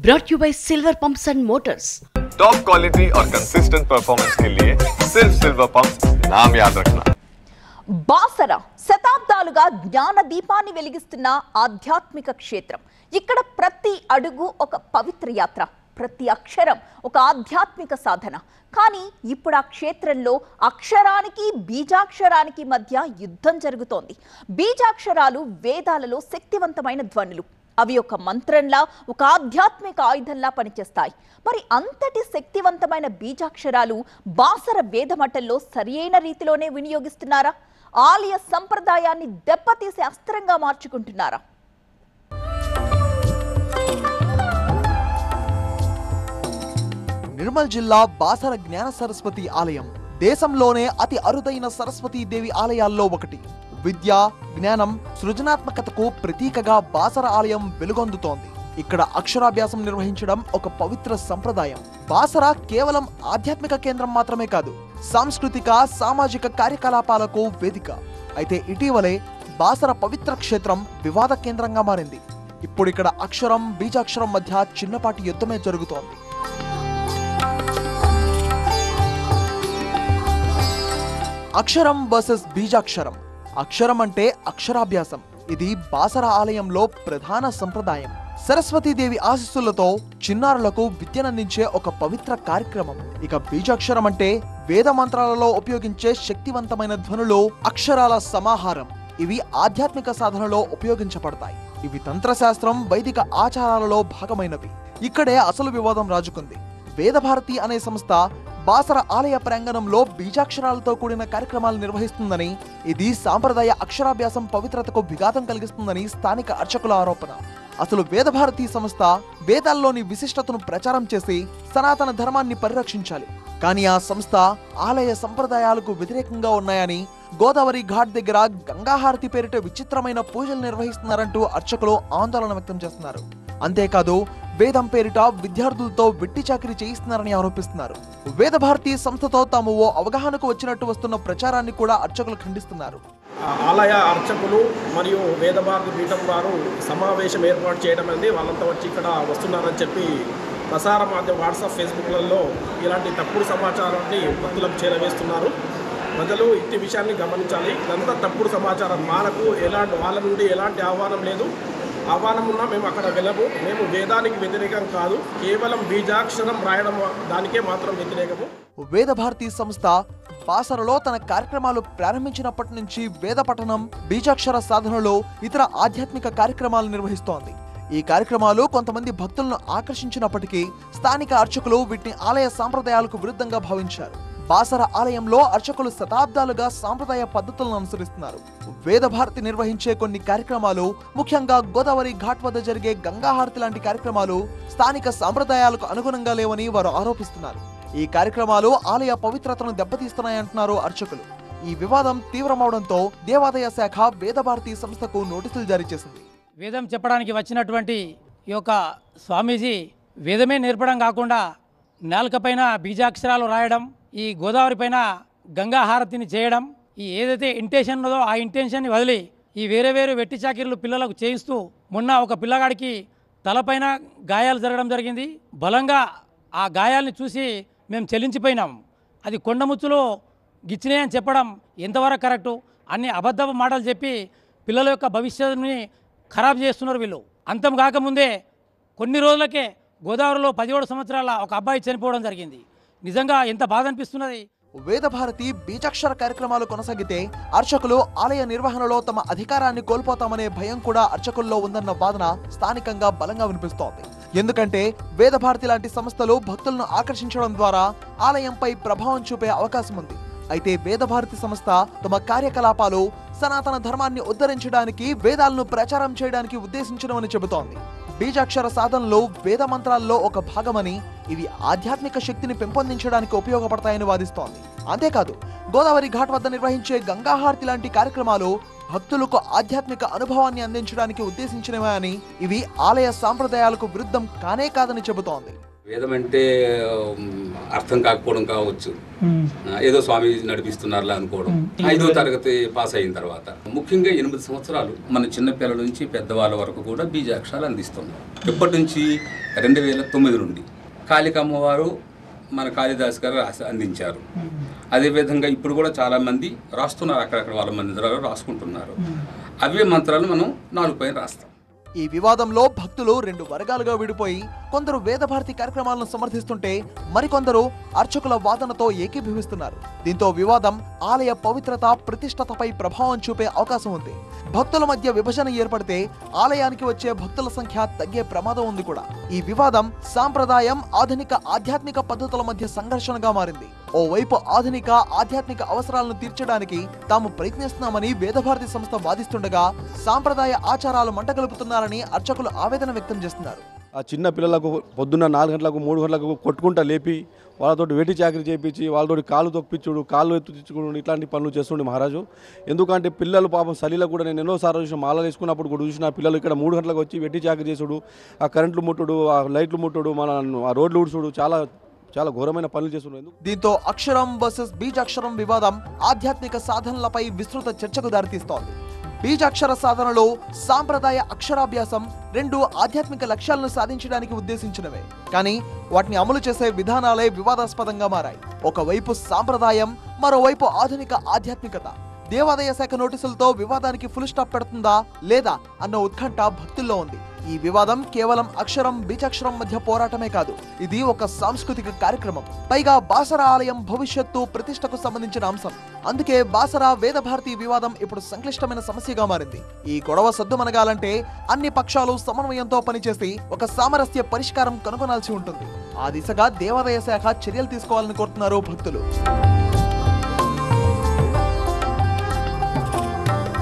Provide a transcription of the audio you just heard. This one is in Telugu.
brought to you by Silver Pumps and Motors. Top quality और कंसिस्टेंट परफॉर्मेंस के लिए सिर्फ सिल्वर पंप्स नाम याद रखना. బాసర శతాబ్దాలుగా జ్ఞాన దీపాన్ని వెలిగిస్తున్న ఆధ్యాత్మిక క్షేత్రం. ఇక్కడ ప్రతి అడుగు ఒక పవిత్ర యాత్ర, ప్రతి అక్షరం ఒక ఆధ్యాత్మిక సాధన. కానీ ఇప్పుడు ఆ క్షేత్రంలో అక్షరానికి బీజాక్షరానికి మధ్య యుద్ధం జరుగుతోంది. బీజాక్షరాలు వేదాలలో శక్తివంతమైన ధ్వనులు. అవి ఒక మంత్రంలా, ఒక ఆధ్యాత్మిక ఆయుధంలా పనిచేస్తాయి. మరి అంతటి శక్తివంతమైన బీజాక్షరాలు బాసర వేదమఠంలో సరియైన రీతిలోనే వినియోగిస్తున్నారా? ఆలయ సంప్రదాయాన్ని దెబ్బతీసే అస్త్రంగా మార్చుకుంటున్నారా? నిర్మల్ జిల్లా బాసర జ్ఞాన సరస్వతి ఆలయం దేశంలోనే అతి అరుదైన సరస్వతీ దేవి ఆలయాల్లో ఒకటి. విద్య, జ్ఞానం, సృజనాత్మకతకు ప్రతీకగా బాసర ఆలయం వెలుగొందుతోంది. ఇక్కడ అక్షరాభ్యాసం నిర్వహించడం ఒక పవిత్ర సంప్రదాయం. బాసర కేవలం ఆధ్యాత్మిక కేంద్రం మాత్రమే కాదు, సాంస్కృతిక, సామాజిక కార్యకలాపాలకు వేదిక. అయితే ఇటీవలే బాసర పవిత్ర క్షేత్రం వివాద కేంద్రంగా మారింది. ఇప్పుడు ఇక్కడ అక్షరం, బీజాక్షరం మధ్య చిన్నపాటి యుద్ధమే జరుగుతోంది. అక్షరం వర్సెస్ బీజాక్షరం. అక్షరం అంటే అక్షరాభ్యాసం. ఇది బాసర ఆలయంలో ప్రధాన సంప్రదాయం. సరస్వతీదేవి ఆశీస్సులతో చిన్నారులకు విద్యనందించే ఒక పవిత్ర కార్యక్రమం. ఇక బీజాక్షరం అంటే వేద మంత్రాలలో ఉపయోగించే శక్తివంతమైన ధ్వనులు, అక్షరాల సమాహారం. ఇవి ఆధ్యాత్మిక సాధనలో ఉపయోగించబడతాయి. ఇవి తంత్రశాస్త్రం, వైదిక ఆచారాలలో భాగమైనవి. ఇక్కడే అసలు వివాదం రాజుకుంది. వేదభారతి అనే సంస్థ బాసర ఆలయ ప్రాంగణంలో బీజాక్షరాలతో కూడిన కార్యక్రమాలు నిర్వహిస్తుందని, ఇది సాంప్రదాయ అక్షరాభ్యాసం పవిత్రతకు విఘాతం కలిగిస్తుందని స్థానిక అర్చకుల ఆరోపణ. అసలు వేదభారతి సంస్థ వేదాల్లోని విశిష్టతను ప్రచారం చేసి సనాతన ధర్మాన్ని పరిరక్షించాలి. కానీ ఆ సంస్థ ఆలయ సంప్రదాయాలకు వ్యతిరేకంగా ఉన్నాయని, గోదావరి ఘాట్ దగ్గర గంగాహారతి పేరిట విచిత్రమైన పూజలు నిర్వహిస్తున్నారంటూ అర్చకులు ఆందోళన వ్యక్తం చేస్తున్నారు. అంతేకాదు వేదం పేరిట విద్యార్థులతో వెట్టి చాకిరీ చేయిస్తున్నారని ఆరోపిస్తున్నారు. వేదభారతి సంస్థతో తాము ఓ అవగాహనకు వచ్చినట్టు వస్తున్న ప్రచారాన్ని కూడా అర్చకులు ఖండిస్తున్నారు. ఆలయ అర్చకులు మరియు వేదభారతి పీఠం వారు సమావేశం ఏర్పాటు చేయడం అనేది వాళ్ళంతా వచ్చి ఇక్కడ వస్తున్నారని చెప్పి ప్రసార మాధ్యమం వాట్సాప్, ఫేస్బుక్లలో ఇలాంటి తప్పుడు సమాచారాన్ని భక్తులకు చేరవేస్తున్నారు. ప్రజలు ఇట్టి విషయాన్ని గమనించాలి. ఇదంతా తప్పుడు సమాచారం. మనకు వాళ్ళ నుండి ఎలాంటి ఆహ్వానం లేదు. ఆహ్వానం ఉన్నా మేము అక్కడ వెళ్ళము. మేము వేదానికి వ్యతిరేకం కాదు, కేవలం బీజాక్షరం రాయడం దానికే మాత్రం వ్యతిరేకము. వేదభారతి సంస్థ బాసరలో తన కార్యక్రమాలు ప్రారంభించినప్పటి నుంచి వేద పఠనం, బీజాక్షర సాధనలో ఇతర ఆధ్యాత్మిక కార్యక్రమాలు నిర్వహిస్తోంది. ఈ కార్యక్రమాలు కొంతమంది భక్తులను ఆకర్షించినప్పటికీ స్థానిక అర్చకులు వీటిని ఆలయ సాంప్రదాయాలకు విరుద్ధంగా భావించారు. బాసర ఆలయంలో అర్చకులు శతాబ్దాలుగా సాంప్రదాయ పద్ధతులను అనుసరిస్తున్నారు. వేదభారతి నిర్వహించే కొన్ని కార్యక్రమాలు, ముఖ్యంగా గోదావరి ఘాట్ వద్ద జరిగే గంగాహారతి లాంటి కార్యక్రమాలు స్థానిక సాంప్రదాయాలకు అనుగుణంగా లేవని వారు ఆరోపిస్తున్నారు. ఈ కార్యక్రమాలు ఆలయ పవిత్రతను దెబ్బతీస్తున్నాయంటున్నారు అర్చకులు. ఈ వివాదం తీవ్రమవడంతో దేవాదాయ శాఖ వేదభారతి సంస్థకు నోటీసులు జారీ చేసింది. వేదం చెప్పడానికి వచ్చినటువంటి ఈ యొక్క స్వామీజీ వేదమే నేర్పడం కాకుండా నాలుకపైన బీజాక్షరాలు రాయడం, ఈ గోదావరి పైన గంగాహారతిని చేయడం, ఈ ఏదైతే ఇంటెన్షన్ ఉన్నదో ఆ ఇంటెన్షన్ని వదిలి ఈ వేరే వేరే వెట్టి చాకిరీలు పిల్లలకు చేయిస్తూ, మొన్న ఒక పిల్లగాడికి తలపైన గాయాలు జరగడం జరిగింది. బలంగా ఆ గాయాలని చూసి మేము చెల్లించిపోయినాం. అది కొండముచ్చులో గిచ్చినాయని చెప్పడం ఎంతవరకు కరెక్టు? అన్ని అబద్ధపు మాటలు చెప్పి పిల్లల యొక్క భవిష్యత్తుని ఖరాబ్ చేస్తున్నారు వీళ్ళు. అంతం కాకముందే కొన్ని రోజులకే గోదావరిలో 17 సంవత్సరాల ఒక అబ్బాయి చనిపోవడం జరిగింది. నిజంగా ఎంత బాధ అనిపిస్తున్నది. వేదభారతి బీజాక్షర కార్యక్రమాలు కొనసాగితే అర్చకులు ఆలయ నిర్వహణలో తమ అధికారాన్ని కోల్పోతామనే భయం కూడా అర్చకుల్లో ఉందన్న వాదన స్థానికంగా బలంగా వినిపిస్తోంది. ఎందుకంటే వేదభారతి లాంటి సంస్థలు భక్తులను ఆకర్షించడం ద్వారా ఆలయంపై ప్రభావం చూపే అవకాశం ఉంది. అయితే వేదభారతి సంస్థ తమ కార్యకలాపాలు సనాతన ధర్మాన్ని ఉద్ధరించడానికి, వేదాలను ప్రచారం చేయడానికి ఉద్దేశించడమని చెబుతోంది. బీజాక్షర సాధనలు వేద మంత్రాల్లో ఒక భాగమని, ఇవి ఆధ్యాత్మిక శక్తిని పెంపొందించడానికి ఉపయోగపడతాయని వాదిస్తోంది. అంతేకాదు గోదావరి ఘాట్ వద్ద నిర్వహించే గంగాహారతి లాంటి కార్యక్రమాలు భక్తులకు ఆధ్యాత్మిక అనుభవాన్ని అందించడానికి ఉద్దేశించినవే అని, ఇవి ఆలయ సాంప్రదాయాలకు విరుద్ధం కానే కాదని చెబుతోంది. వేదం అంటే అర్థం కాకపోవడం కావచ్చు, ఏదో స్వామి నడిపిస్తున్నారులా అనుకోవడం. 5వ తరగతి పాస్ అయిన తర్వాత ముఖ్యంగా 8 సంవత్సరాలు మన చిన్నపిల్లల నుంచి పెద్దవాళ్ళ వరకు కూడా బీజాక్షరాలు అందిస్తున్నాం. ఎప్పటి నుంచి 2009 నుండి కాళికమ్మవారు మన కాళిదాస్ గారు అందించారు. అదేవిధంగా ఇప్పుడు కూడా చాలామంది రాస్తున్నారు, అక్కడక్కడ వాళ్ళ మందిరాలు రాసుకుంటున్నారు. అవే మంత్రాలు మనం 4 పైన రాస్తాం. ఈ వివాదంలో భక్తులు 2 వర్గాలుగా విడిపోయి కొందరు వేదభారతి కార్యక్రమాలను సమర్థిస్తుంటే మరికొందరు అర్చకుల వాదనతో ఏకీభవిస్తున్నారు. దీంతో వివాదం ఆలయ పవిత్రత ప్రతిష్టతపై ప్రభావం చూపే అవకాశం ఉంది. భక్తుల మధ్య విభజన ఏర్పడితే ఆలయానికి వచ్చే భక్తుల సంఖ్య తగ్గే ప్రమాదం ఉంది కూడా. ఈ వివాదం సాంప్రదాయం ఆధునిక ఆధ్యాత్మిక పద్ధతుల మధ్య సంఘర్షణగా మారింది. ఓవైపు ఆధునిక ఆధ్యాత్మిక అవసరాలను తీర్చడానికి తాము ప్రయత్నిస్తున్నామని వేదభారతి సంస్థ వాదిస్తుండగా సాంప్రదాయ ఆచారాలు మంటగలుపుతున్నారని అర్చకులు ఆవేదన వ్యక్తం చేస్తున్నారు. ఆ చిన్న పిల్లలకు పొద్దున్న 4 గంటలకు 3 గంటలకు కొట్టుకుంటా లేపి వాళ్ళతో వెట్టి చాకరీ చేయించి వాళ్ళతో కాళ్ళు తొక్కించుడు, కాళ్ళు ఎత్తుకోవడం ఇట్లాంటి పనులు చేస్తుండే మహారాజు. ఎందుకంటే పిల్లలు పాపం చలిలో కూడా నేను ఎన్నోసార్లు చూసిన, మాలలు వేసుకున్నప్పుడు కూడా చూసిన పిల్లలు ఇక్కడ 3 గంటలకు వచ్చి వెట్టి చాకరీ చేసుడు, ఆ కరెంట్లు ముట్టుడు, ఆ లైట్లు ముట్టుడు, మన ఆ రోడ్లు ఊడ్చుడు, చాలా ఘోరమైన పనులు చేస్తున్నారు. దీంతో అక్షరం వర్సెస్ బీజాక్షరం వివాదం ఆధ్యాత్మిక సాధనలపై విస్తృత చర్చకు దారితీస్తోంది. బీజాక్షర సాధనలో సాంప్రదాయ అక్షరాభ్యాసం 2 ఆధ్యాత్మిక లక్ష్యాలను సాధించడానికి ఉద్దేశించినవే. కానీ వాటిని అమలు చేసే విధానాలే వివాదాస్పదంగా మారాయి. ఒకవైపు సాంప్రదాయం, మరోవైపు ఆధునిక ఆధ్యాత్మికత. దేవాదాయ శాఖ నోటీసులతో వివాదానికి ఫుల్ స్టాప్ పెడుతుందా లేదా అన్న ఉత్కంఠ భక్తుల్లో ఉంది. ఈ వివాదం కేవలం అక్షరం బీజాక్షరం మధ్య పోరాటమే కాదు, ఇది ఒక సాంస్కృతిక కార్యక్రమం. పైగా బాసర ఆలయం భవిష్యత్తు ప్రతిష్టకు సంబంధించిన అంశం. అందుకే బాసర వేదభారతి వివాదం ఇప్పుడు సంక్లిష్టమైన సమస్యగా మారింది. ఈ గొడవ సద్దుమనగాలంటే అన్ని పక్షాలు సమన్వయంతో పనిచేసి ఒక సామరస్య పరిష్కారం కనుగొనాల్సి ఉంటుంది. ఆ దిశగా దేవాదాయ శాఖ చర్యలు తీసుకోవాలని కోరుతున్నారు భక్తులు.